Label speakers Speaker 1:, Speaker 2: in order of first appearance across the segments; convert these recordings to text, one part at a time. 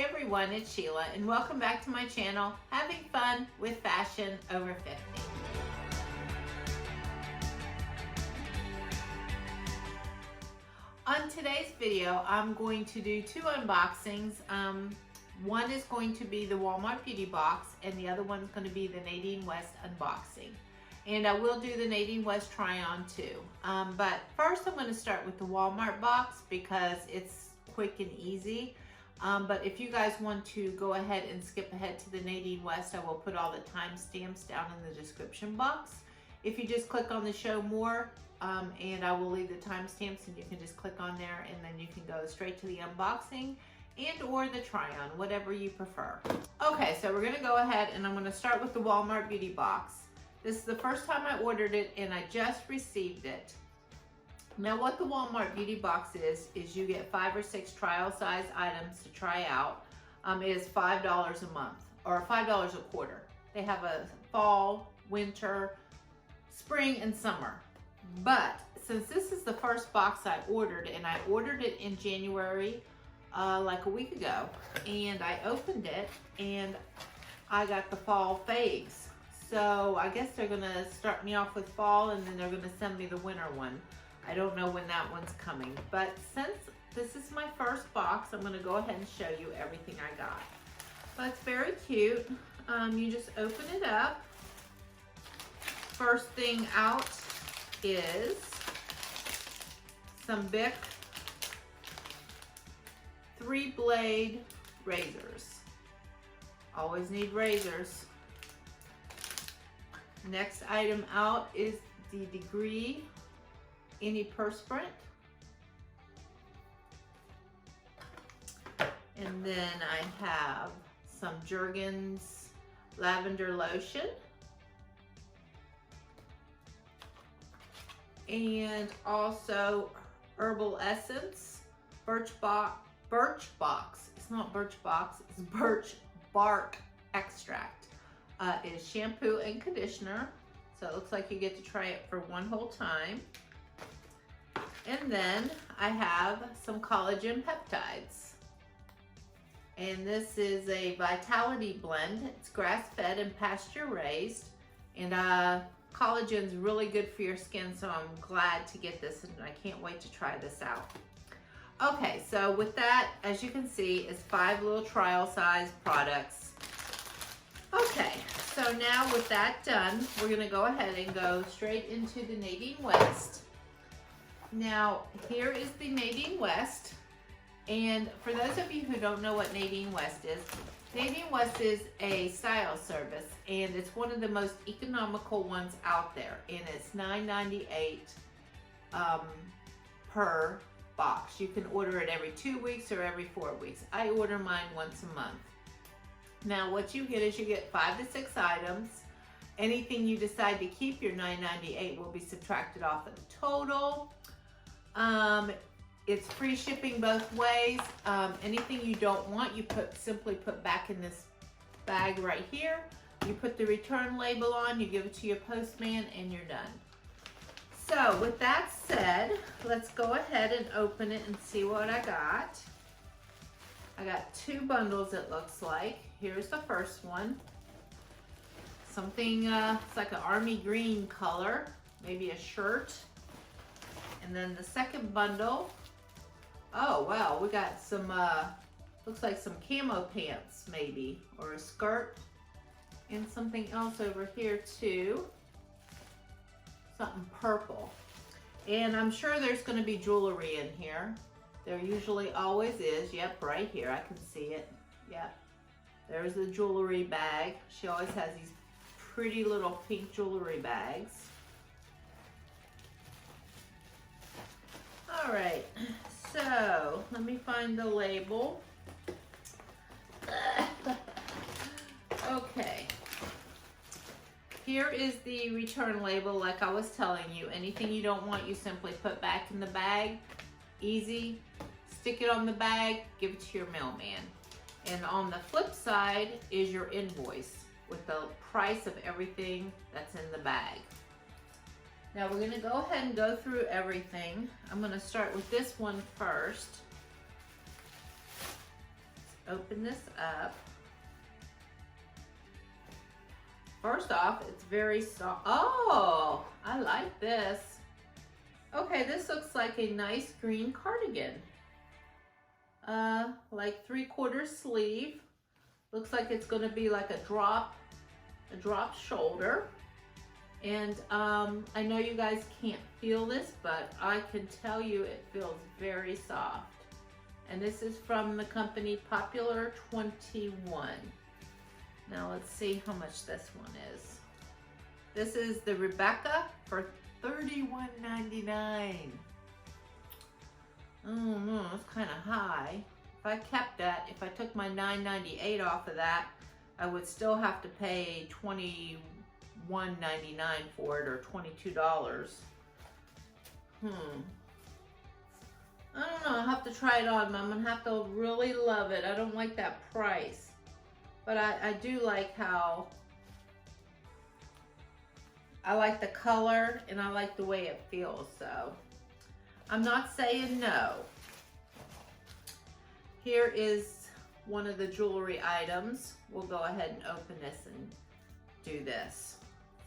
Speaker 1: Hi everyone, it's Sheila and welcome back to my channel, Having Fun with Fashion Over 50. On today's video, I'm going to do two unboxings. One is going to be the Walmart Beauty Box and the other one's going to be the Nadine West unboxing. And I will do the Nadine West Try On too. But first I'm going to start with the Walmart box because it's quick and easy. But if you guys want to go ahead and skip ahead to the Nadine West, I will put all the timestamps down in the description box. If you just click on the show more, and I will leave the timestamps and you can just click on there and then you can go straight to the unboxing and or the try on, whatever you prefer. Okay, so we're gonna go ahead and I'm gonna start with the Walmart Beauty Box. This is the first time I ordered it and I just received it. Now what the Walmart Beauty Box is you get 5 or 6 trial size items to try out. It is $5 a month or $5 a quarter. They have a fall, winter, spring, and summer. But since this is the first box I ordered, and I ordered it in January, like a week ago, and I opened it and I got the fall faves. So I guess they're gonna start me off with fall and then they're gonna send me the winter one. I don't know when that one's coming, but since this is my first box, I'm gonna go ahead and show you everything I got. But it's very cute. You just open it up. First thing out is some Bic 3-blade razors. Always need razors. Next item out is the Degree antiperspirant. And then I have some Jergens lavender lotion. And also Herbal Essence Birch Box. It's not Birch Box, it's Birch Bark Extract. It is shampoo and conditioner. So it looks like you get to try it for one whole time. And then I have some collagen peptides. And this is a Vitality blend. It's grass-fed and pasture-raised. And collagen's really good for your skin, so I'm glad to get this and I can't wait to try this out. Okay, so with that, as you can see, it's 5 little trial size products. Okay, so now with that done, we're gonna go ahead and go straight into the Nadine West. Now, here is the Nadine West. And for those of you who don't know what Nadine West is a style service, and it's one of the most economical ones out there, and it's $9.98 per box. You can order it every 2 weeks or every 4 weeks. I order mine once a month. Now what you get is you get 5 to 6 items. Anything you decide to keep, your $9.98 will be subtracted off of the total. It's free shipping both ways. Anything you don't want, you simply put back in this bag right here. You put the return label on, you give it to your postman, and you're done. So with that said, let's go ahead and open it and see what I got. I got 2 bundles, it looks like. Here's the first one. Something, it's like an army green color, maybe a shirt. And then the second bundle, oh wow, we got some, looks like some camo pants maybe, or a skirt. And something else over here too. Something purple. And I'm sure there's gonna be jewelry in here. There usually always is. Yep, right here, I can see it. Yep, there's the jewelry bag. She always has these pretty little pink jewelry bags. All right, so let me find the label. Okay. Here is the return label, like I was telling you. Anything you don't want, you simply put back in the bag. Easy. Stick it on the bag, give it to your mailman. And on the flip side is your invoice with the price of everything that's in the bag. Now we're gonna go ahead and go through everything. I'm gonna start with this one first. open this up. First off, it's very soft. Oh, I like this. Okay, this looks like a nice green cardigan. Like 3/4 sleeve. Looks like it's gonna be like a drop shoulder. And I know you guys can't feel this, but I can tell you it feels very soft. And this is from the company Popular 21. Now let's see how much this one is. This is the Rebecca for $31.99. Oh no, it's kind of high. If I kept that, if I took my $9.98 off of that, I would still have to pay $21.99 for it, or $22. I don't know, I'll have to try it on. I'm gonna have to really love it. I don't like that price. But I do like how, I like the color and I like the way it feels, so I'm not saying no. Here is one of the jewelry items. We'll go ahead and open this and do this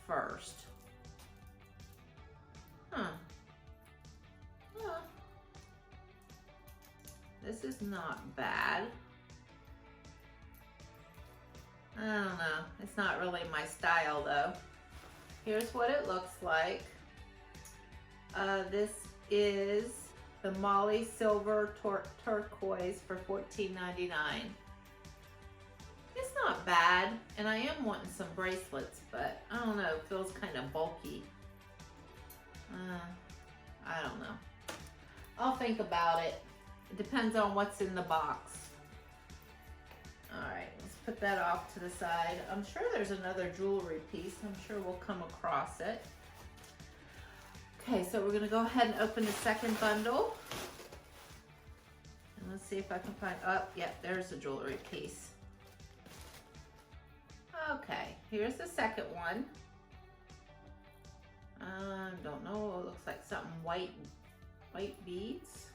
Speaker 1: first. This is not bad. I don't know. It's not really my style though. Here's what it looks like. This is the Molly Silver Turquoise for $14.99. It's not bad, and I am wanting some bracelets, but I don't know, it feels kind of bulky. I don't know. I'll think about it. It depends on what's in the box. All right, let's put that off to the side. I'm sure there's another jewelry piece. I'm sure we'll come across it. Okay, so we're gonna go ahead and open the second bundle. And let's see if I can find, oh, yeah, there's a jewelry piece. Okay, here's the second one. Don't know, it looks like something white beads.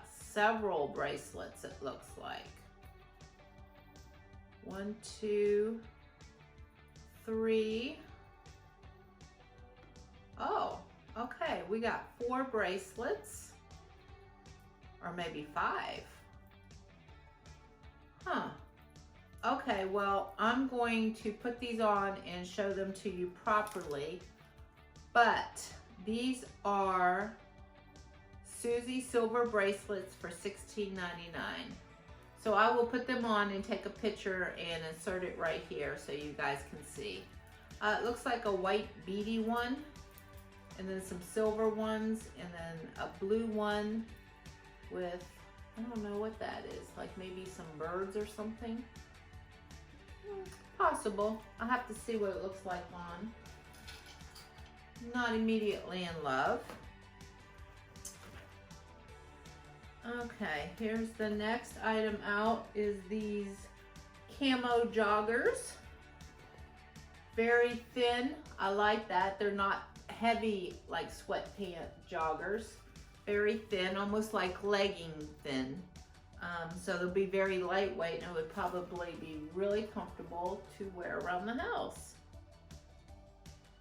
Speaker 1: Several bracelets it looks like. 1, 2, 3. Oh, okay, we got 4 bracelets, or maybe 5. Okay, well, I'm going to put these on and show them to you properly, but these are Susie silver bracelets for $16.99. So I will put them on and take a picture and insert it right here so you guys can see. It looks like a white beady one, and then some silver ones, and then a blue one with, I don't know what that is, like maybe some birds or something. Possible. I'll have to see what it looks like on. Not immediately in love. Okay, here's the next item out, is these camo joggers. Very thin. I like that. They're not heavy like sweatpant joggers. Very thin, almost like legging thin. So they'll be very lightweight, and it would probably be really comfortable to wear around the house.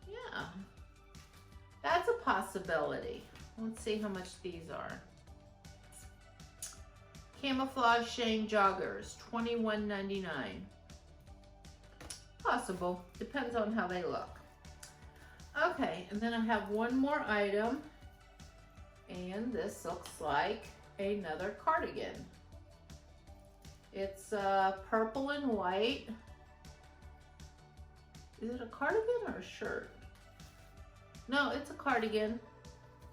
Speaker 1: Yeah, that's a possibility. Let's see how much these are. Camouflage Shane joggers, $21.99. Possible, depends on how they look. Okay, and then I have one more item, and this looks like another cardigan. It's purple and white. Is it a cardigan or a shirt? No, it's a cardigan,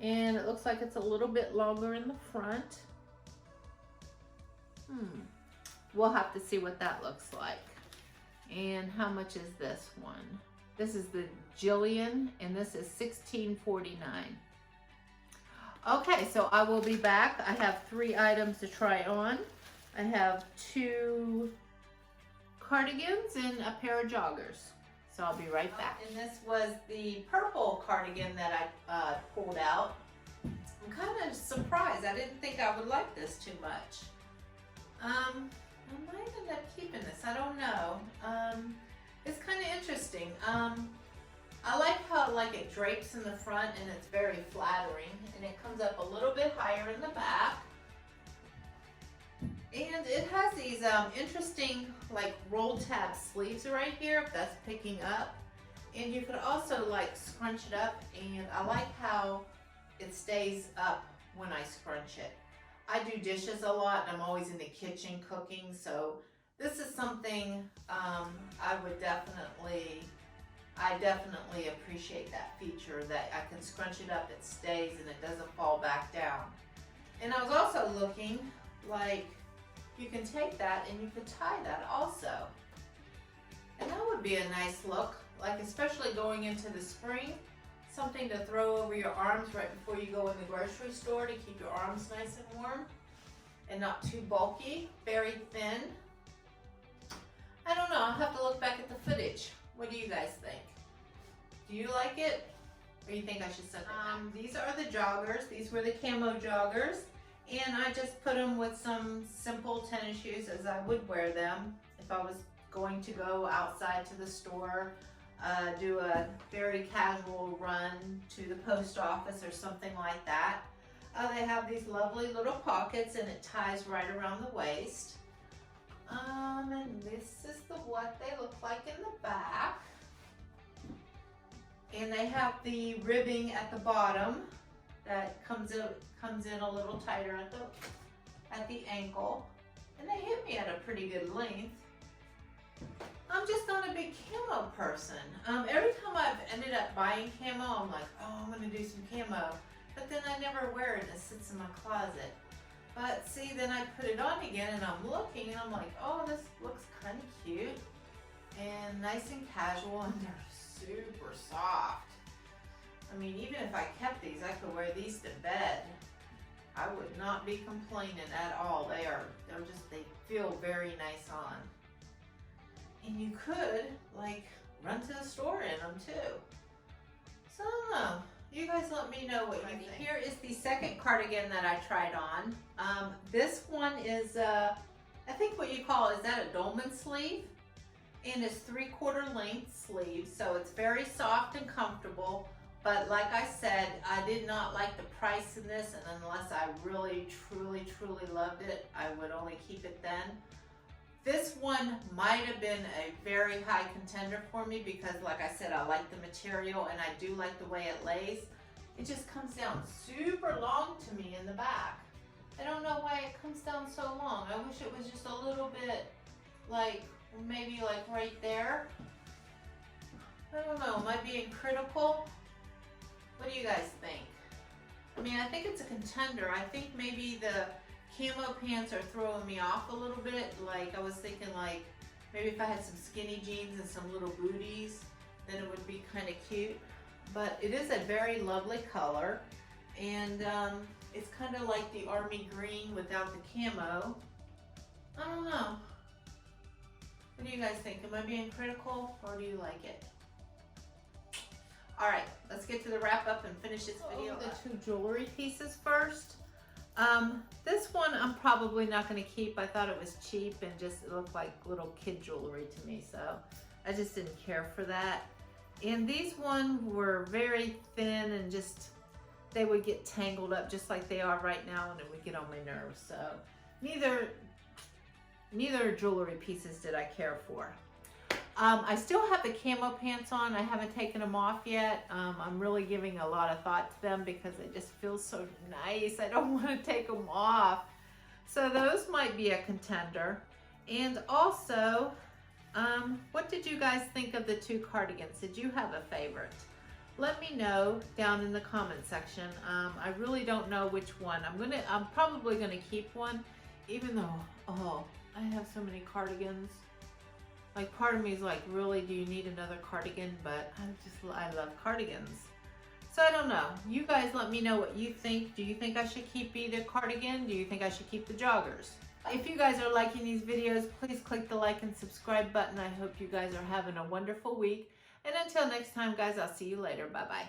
Speaker 1: and it looks like it's a little bit longer in the front. We'll have to see what that looks like. And how much is this one? This is the Jillian, and this is $16.49. Okay, so I will be back. I have 3 items to try on. I have 2 cardigans and a pair of joggers. So I'll be right back. And this was the purple cardigan that I pulled out. I'm kind of surprised. I didn't think I would like this too much. I might end up keeping this. I don't know. It's kind of interesting. I like how it drapes in the front and it's very flattering, and it comes up a little bit higher in the back. And it has these interesting roll tab sleeves right here, if that's picking up. And you could also scrunch it up, and I like how it stays up when I scrunch it. I do dishes a lot and I'm always in the kitchen cooking, so this is something I definitely appreciate that feature, that I can scrunch it up, it stays, and it doesn't fall back down. And I was also looking you can take that and you could tie that also. And that would be a nice look, especially going into the spring. Something to throw over your arms right before you go in the grocery store to keep your arms nice and warm and not too bulky, very thin. I don't know, I'll have to look back at the footage. What do you guys think? Do you like it? Or you think I should send it? These are the joggers. These were the camo joggers. And I just put them with some simple tennis shoes as I would wear them if I was going to go outside to the store, do a very casual run to the post office or something like that. They have these lovely little pockets, and it ties right around the waist. And this is what they look like in the back. And they have the ribbing at the bottom that comes in a little tighter at the ankle. And they hit me at a pretty good length. I'm just not a big camo person. Every time I've ended up buying camo, I'm like, oh, I'm gonna do some camo. But then I never wear it, and it sits in my closet. But see, then I put it on again and I'm looking and I'm like, oh, this looks kind of cute and nice and casual, and they're super soft. I mean, even if I kept these, I could wear these to bed. I would not be complaining at all. They feel very nice on. And you could run to the store in them too. So I don't know. You guys let me know what you think. Here is the second cardigan that I tried on. This one is, I think what you call, is that a dolman sleeve? And it's 3/4 length sleeve, so it's very soft and comfortable. But like I said, I did not like the price in this, and unless I really, truly, truly loved it, I would only keep it then. This one might have been a very high contender for me because, like I said, I like the material and I do like the way it lays. It just comes down super long to me in the back. I don't know why it comes down so long. I wish it was just a little bit maybe right there. I don't know, am I being critical? What do you guys think? I mean, I think it's a contender. I think maybe the camo pants are throwing me off a little bit. I was thinking maybe if I had some skinny jeans and some little booties, then it would be kind of cute. But it is a very lovely color, and it's kind of like the army green without the camo. I don't know. What do you guys think? Am I being critical, or do you like it? All right, let's get to the wrap up and finish this video. The two jewelry pieces first. This one I'm probably not going to keep. I thought it was cheap and just it looked like little kid jewelry to me, so I just didn't care for that. And these ones were very thin and just, they would get tangled up just like they are right now, and it would get on my nerves. So neither jewelry pieces did I care for. I still have the camo pants on. I haven't taken them off yet. I'm really giving a lot of thought to them because they just feel so nice. I don't want to take them off. So those might be a contender. And also, what did you guys think of the two cardigans? Did you have a favorite? Let me know down in the comment section. I really don't know which one. I'm probably gonna keep one, even though, oh, I have so many cardigans. Part of me is like, really, do you need another cardigan? But I love cardigans. So I don't know. You guys let me know what you think. Do you think I should keep either cardigan? Do you think I should keep the joggers? If you guys are liking these videos, please click the like and subscribe button. I hope you guys are having a wonderful week. And until next time, guys, I'll see you later. Bye-bye.